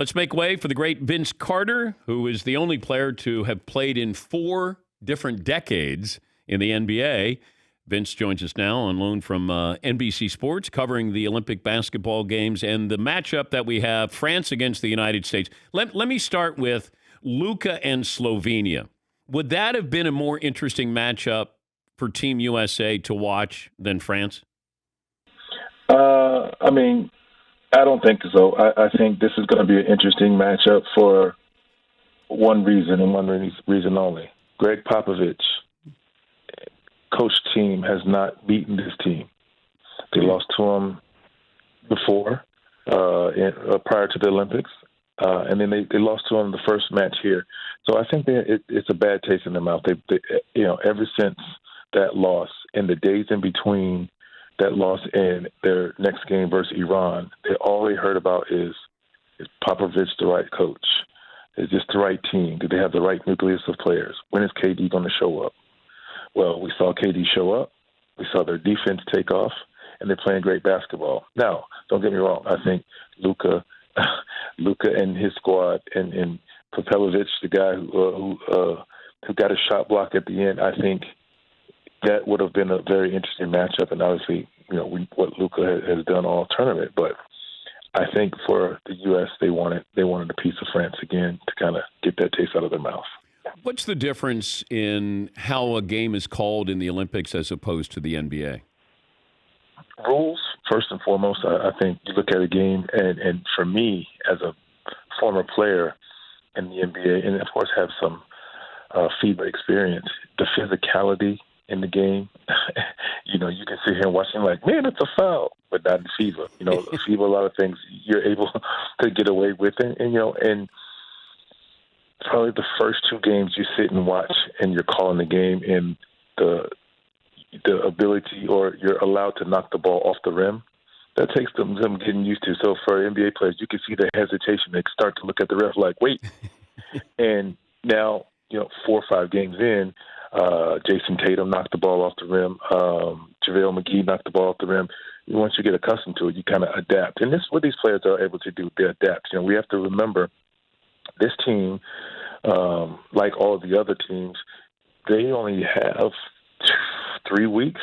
Let's make way for the great Vince Carter, who is the only player to have played in 4 different decades in the NBA. Vince joins us now on loan from NBC Sports, covering the Olympic basketball games and the matchup that we have, France against the United States. Let me start with Luka and Slovenia. Would that have been a more interesting matchup for Team USA to watch than France? I don't think so. I think this is going to be an interesting matchup for one reason and one reason only. Greg Popovich, coach team, has not beaten this team. They lost to him before, prior to the Olympics, and then they lost to him the first match here. So I think it's a bad taste in their mouth. They ever since that loss and the days in between that loss and their next game versus Iran, all they heard about is Popovich the right coach? Is this the right team? Do they have the right nucleus of players? When is KD going to show up? Well, we saw KD show up. We saw their defense take off, and they're playing great basketball. Now, don't get me wrong. I think Luka and his squad and Popovich, the guy who got a shot block at the end, I think that would have been a very interesting matchup, and obviously, what Luka has done all tournament. But I think for the U.S., they wanted a piece of France again to kind of get that taste out of their mouth. What's the difference in how a game is called in the Olympics as opposed to the NBA? Rules, first and foremost. I think you look at a game, and for me, as a former player in the NBA, and of course have some FIBA experience, the physicality in the game, you can sit here and watch and like, man, it's a foul, but not in FIBA. FIBA, a lot of things you're able to get away with, and probably the first 2 games you sit and watch and you're calling the game, and the ability, or you're allowed to knock the ball off the rim, that takes them getting used to. So for NBA players, you can see the hesitation. They start to look at the ref like, wait. And now, 4 or 5 games in, Jason Tatum knocked the ball off the rim. JaVale McGee knocked the ball off the rim. Once you get accustomed to it, you kind of adapt. And this is what these players are able to do. They adapt. We have to remember this team, like all of the other teams, they only have 3 weeks,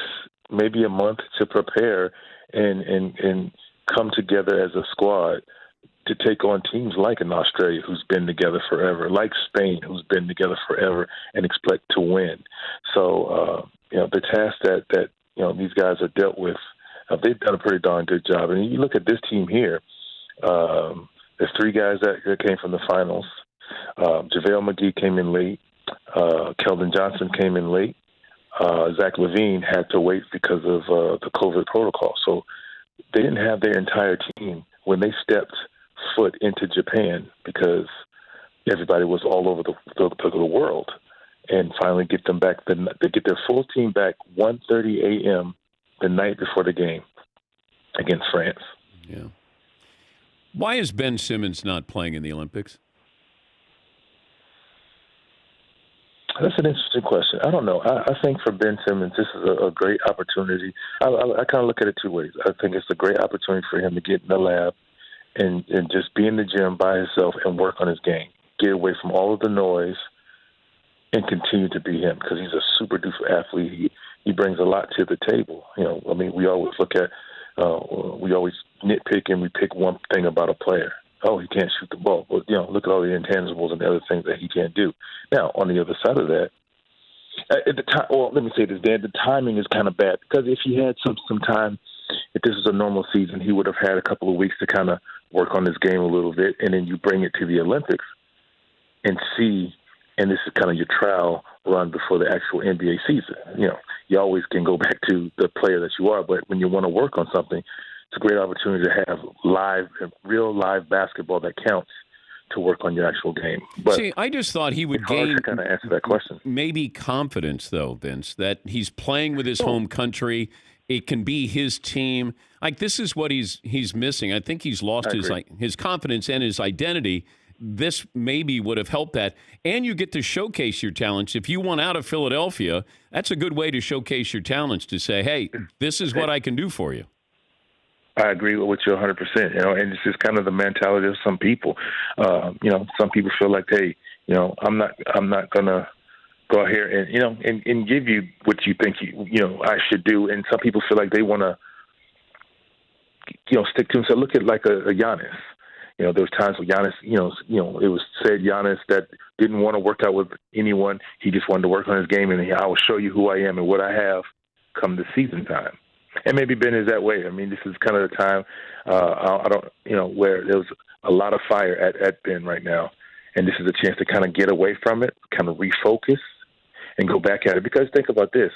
maybe a month to prepare and come together as a squad to take on teams like in Australia, who's been together forever, like Spain, who's been together forever, and expect to win. So, the task that these guys are dealt with, they've done a pretty darn good job. And you look at this team here, there's 3 guys that came from the finals. JaVale McGee came in late. Keldon Johnson came in late. Zach LaVine had to wait because of the COVID protocol. So they didn't have their entire team when they stepped foot into Japan, because everybody was all over the world, and finally get them back. They get their full team back 1:30 a.m. the night before the game against France. Yeah. Why is Ben Simmons not playing in the Olympics? That's an interesting question. I don't know. I think for Ben Simmons, this is a great opportunity. I kind of look at it 2 ways. I think it's a great opportunity for him to get in the lab and just be in the gym by himself and work on his game, get away from all of the noise, and continue to be him, because he's a super duper athlete. He brings a lot to the table. We always look at, we always nitpick and we pick one thing about a player. Oh, he can't shoot the ball. Well, look at all the intangibles and the other things that he can't do. Now, on the other side of that, at the time, well, let me say this, Dan, the timing is kind of bad, because if he had some time, if this was a normal season, he would have had a couple of weeks to kind of work on his game a little bit, and then you bring it to the Olympics and see, and this is kind of your trial run before the actual NBA season. You always can go back to the player that you are, but when you want to work on something, it's a great opportunity to have real live basketball that counts to work on your actual game. But see, I just thought he would gain to kind of answer that question. Maybe confidence, though, Vince, that he's playing with his home country. It can be his team. Like, this is what he's missing. I think he's lost his confidence and his identity. This maybe would have helped that. And you get to showcase your talents. If you want out of Philadelphia, that's a good way to showcase your talents, to say, hey, this is what I can do for you. I agree with you 100%. And it's just kind of the mentality of some people. Some people feel like, hey, I'm not gonna go out here and give you what you think I should do. And some people feel like they want to stick to him. So look at like a Giannis. There was times when Giannis, it was said Giannis that didn't want to work out with anyone. He just wanted to work on his game, and I will show you who I am and what I have come the season time. And maybe Ben is that way. I mean, this is kind of the time where there's a lot of fire at Ben right now, and this is a chance to kind of get away from it, kind of refocus, and go back at it. Because think about this.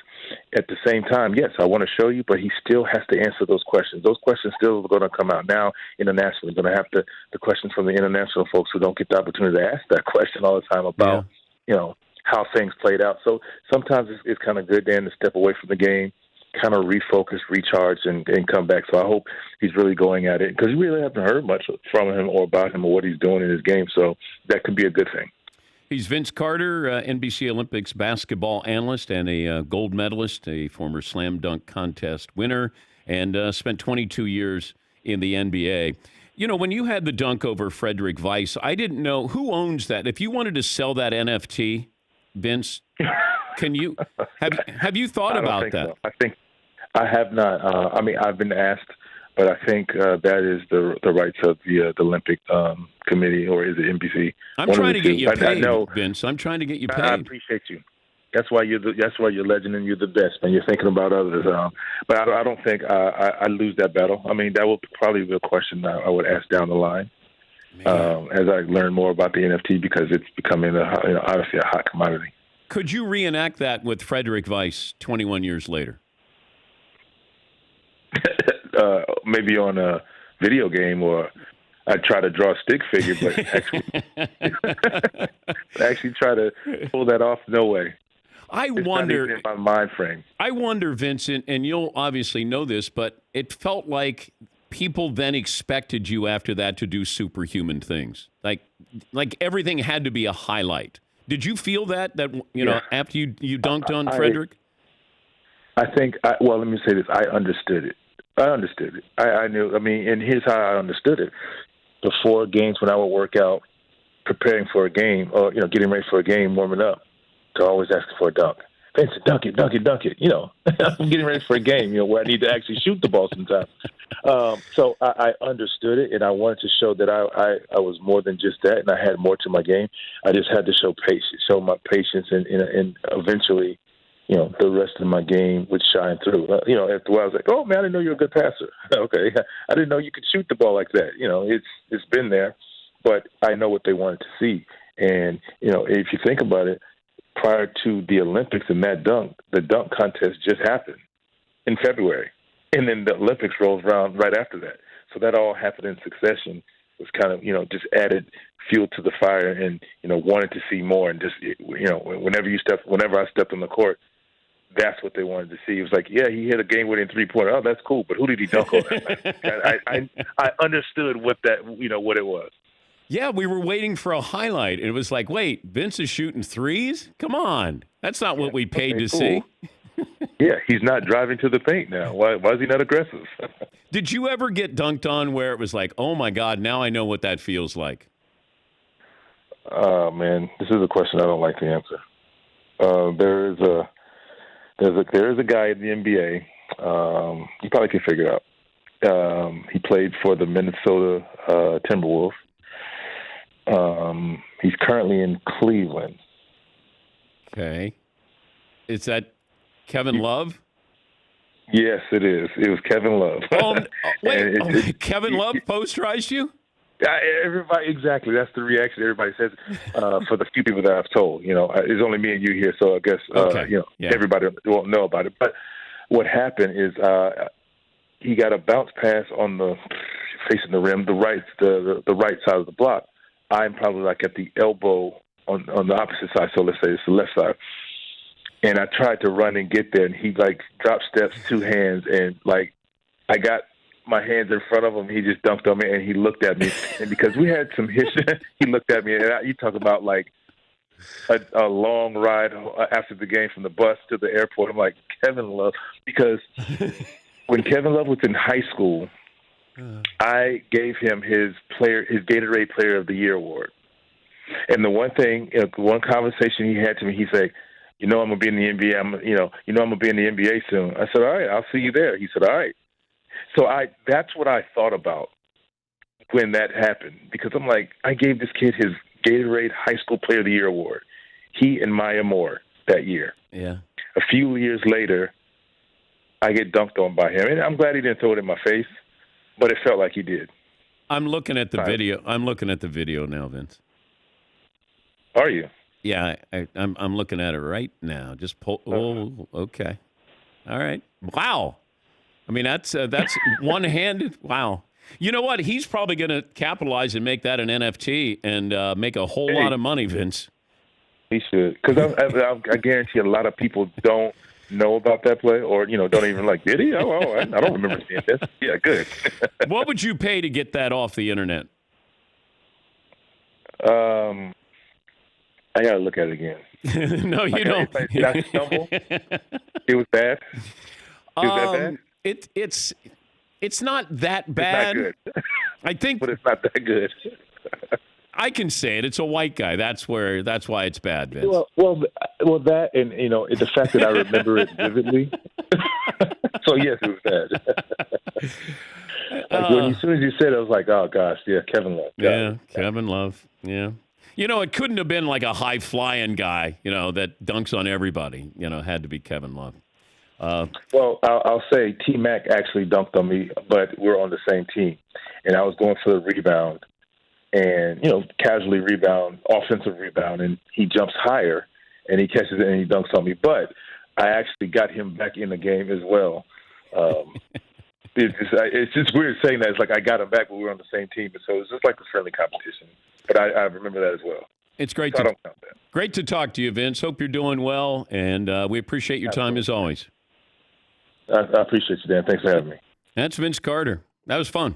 At the same time, yes, I want to show you, but he still has to answer those questions. Those questions still are going to come out now internationally. Going to have the questions from the international folks who don't get the opportunity to ask that question all the time about, how things played out. So sometimes it's kind of good then to step away from the game, kind of refocus, recharge, and come back. So I hope he's really going at it, because we really haven't heard much from him or about him or what he's doing in his game. So that could be a good thing. He's Vince Carter, NBC Olympics basketball analyst and a gold medalist, a former slam dunk contest winner, and spent 22 years in the NBA. When you had the dunk over Frederick Weiss, I didn't know who owns that. If you wanted to sell that NFT, Vince, can you have you thought about that? So. I think I have not. I've been asked, but I think that is the rights of the Olympic committee, or is it NBC? I'm trying to get you paid, Vince. I'm trying to get you paid. I appreciate you. That's why you're legend and you're the best, man. You're thinking about others. But I don't think I lose that battle. I mean, that will probably be a question I would ask down the line as I learn more about the NFT, because it's becoming obviously a hot commodity. Could you reenact that with Frederick Weiss 21 years later? Maybe on a video game, or I'd try to draw a stick figure, but actually try to pull that off, no way. It's wonder, not even in my mind frame. I wonder, Vincent, and you'll obviously know this, but it felt like people then expected you after that to do superhuman things. Like everything had to be a highlight. Did you feel that after you dunked on Frederick? I think, let me say this. I understood it. I knew. I mean, and here's how I understood it. Before games, when I would work out, preparing for a game, or getting ready for a game, warming up, they're always asking for a dunk. Vincent, dunk it. I'm getting ready for a game, where I need to actually shoot the ball sometimes. So I understood it, and I wanted to show that I was more than just that, and I had more to my game. I just had to show my patience, and eventually, the rest of my game would shine through. After a while, I was like, oh, man, I didn't know you were a good passer. Okay. I didn't know you could shoot the ball like that. It's been there, but I know what they wanted to see. And, if you think about it, prior to the Olympics and that dunk, the dunk contest just happened in February. And then the Olympics rolls around right after that. So that all happened in succession. It was kind of, just added fuel to the fire, and, wanted to see more. And just, whenever I stepped on the court, that's what they wanted to see. It was like, yeah, he hit a game-winning three-pointer. Oh, that's cool. But who did he dunk on? I understood what what it was. Yeah, we were waiting for a highlight. And it was like, wait, Vince is shooting threes? Come on. That's not what we paid to see. Yeah, he's not driving to the paint now. Why is he not aggressive? Did you ever get dunked on where it was like, oh, my God, now I know what that feels like? Man, this is a question I don't like to answer. There is a guy in the NBA. You probably can figure it out. He played for the Minnesota Timberwolves. He's currently in Cleveland. Okay. Is that Kevin Love? Yes, it is. It was Kevin Love. Kevin Love posterized you? Everybody, exactly. That's the reaction everybody says. For the few people that I've told, it's only me and you here, so I guess everybody won't know about it. But what happened is he got a bounce pass on the facing the rim, the right side of the block. I'm probably like at the elbow on the opposite side, so let's say it's the left side. And I tried to run and get there, and he dropped steps, two hands, and I got my hands in front of him. He just dunked on me, and he looked at me. And because we had some history, he looked at me, and you talk about a long ride after the game from the bus to the airport. I'm like, Kevin Love, because when Kevin Love was in high school, I gave him his Gatorade Player of the Year award. And the one thing, one conversation he had to me, he said, I'm gonna be in the NBA. I'm gonna be in the NBA soon. I said, all right, I'll see you there. He said, all right. So that's what I thought about when that happened, because I'm like, I gave this kid his Gatorade High School Player of the Year award. He and Maya Moore that year. Yeah. A few years later, I get dunked on by him, and I'm glad he didn't throw it in my face, but it felt like he did. I'm looking at the video. I'm looking at the video now, Vince. Are you? Yeah, I'm looking at it right now. Just pull. Oh, okay. All right. Wow. I mean, that's one-handed. Wow. You know what? He's probably going to capitalize and make that an NFT and make a whole lot of money, Vince. He should, because I guarantee a lot of people don't know about that play, or don't even did he? Oh, I don't remember seeing this. Yeah, good. What would you pay to get that off the internet? I gotta look at it again. No, you don't. Did I stumble? It was bad. Is that bad? It's not that bad. It's not good. I think, but it's not that good. I can say it. It's a white guy. That's why it's bad, Vince. Well, that, and the fact that I remember it vividly. So yes, it was bad. As soon as you said it, I was like, oh gosh, yeah, Kevin Love. Yeah, Kevin Love. Yeah. It couldn't have been like a high-flying guy, that dunks on everybody. It had to be Kevin Love. Well, I'll say T-Mac actually dunked on me, but we're on the same team. And I was going for the rebound and, casually rebound, offensive rebound, and he jumps higher and he catches it and he dunks on me. But I actually got him back in the game as well. It's just weird saying that. It's like I got him back, but we were on the same team. So it's just like a friendly competition. But I remember that as well. It's great so I don't count that. Great to talk to you, Vince. Hope you're doing well, and we appreciate your time as always. I appreciate you, Dan. Thanks for having me. That's Vince Carter. That was fun.